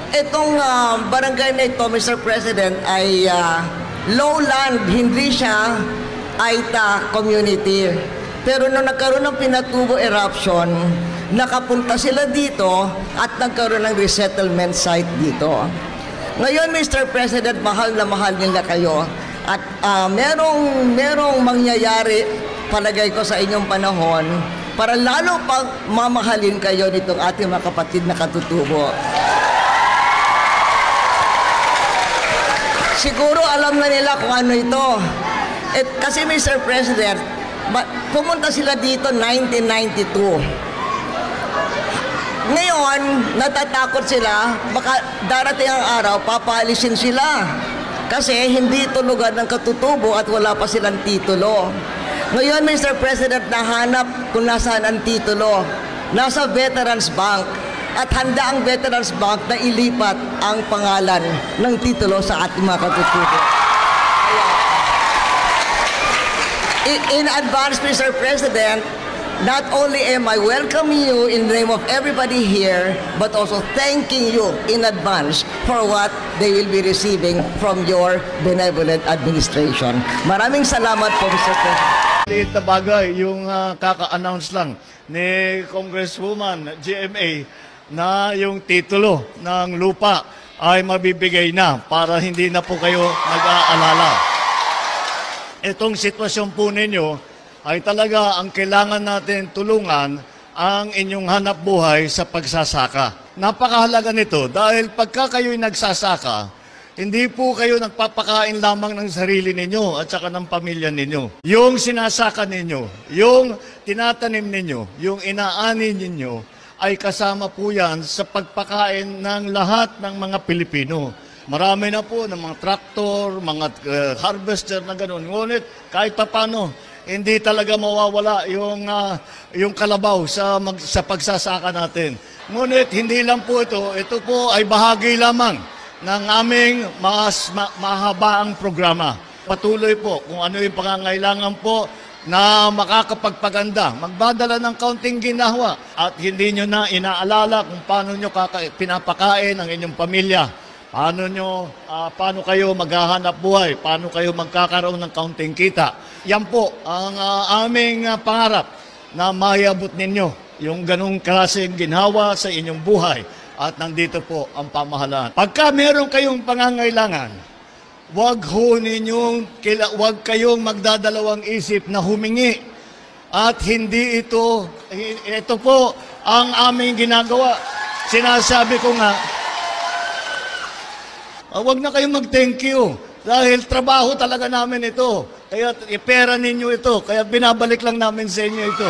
Itong barangay na ito, Mr. President, ay lowland, hindi siya Aita community. Pero nung nagkaroon ng Pinatubo eruption, nakapunta sila dito at nagkaroon ng resettlement site dito. Ngayon, Mr. President, mahal na mahal nila kayo. At merong mangyayari, palagay ko sa inyong panahon, para lalo pang mamahalin kayo nitong ating mga kapatid na katutubo. Siguro alam na nila kung ano ito. Kasi Mr. President, pumunta sila dito 1992. Ngayon, natatakot sila, baka darating ang araw, papaalisin sila. Kasi hindi tulugan ng katutubo at wala pa silang titulo. Ngayon, Mr. President, nahanap kung nasaan ang titulo. Nasa Veterans Bank. At handa ang Veterans Bank na ilipat ang pangalan ng titulo sa ating mga katutubo. In advance, Mr. President, not only am I welcoming you in the name of everybody here, but also thanking you in advance for what they will be receiving from your benevolent administration. Maraming salamat po, Mr. President. Liit na bagay yung kaka-announce lang ni Congresswoman GMA na yung titulo ng lupa ay mabibigay na para hindi na po kayo nag-aalala. Itong sitwasyon po ninyo ay talaga ang kailangan natin tulungan ang inyong hanap buhay sa pagsasaka. Napakahalaga nito dahil pagka kayo'y nagsasaka, hindi po kayo nagpapakain lamang ng sarili ninyo at saka ng pamilya ninyo. Yung sinasaka ninyo, yung tinatanim ninyo, yung inaani ninyo, ay kasama po yan sa pagpakain ng lahat ng mga Pilipino. Marami na po ng mga traktor, mga harvester na gano'n. Ngunit kahit papano, hindi talaga mawawala yung kalabaw sa pagsasaka natin. Ngunit hindi lang po ito po ay bahagi lamang ng aming mas mahabaang programa. Patuloy po kung ano yung pangangailangan po na makakapagpaganda, magbadala ng kaunting ginhawa at hindi nyo na inaalala kung paano nyo pinapakain ang inyong pamilya, paano kayo maghahanap buhay, paano kayo magkakaroon ng kaunting kita. Yan po ang aming pangarap na maiabot ninyo, yung ganong klaseng ginhawa sa inyong buhay at nandito po ang pamahalaan. Pagka meron kayong pangangailangan, Huwag kayong magdadalawang isip na humingi. At hindi ito po ang aming ginagawa. Sinasabi ko nga, huwag na kayong mag-thank you. Dahil trabaho talaga namin ito. Kaya pera ninyo ito. Kaya binabalik lang namin sa inyo ito.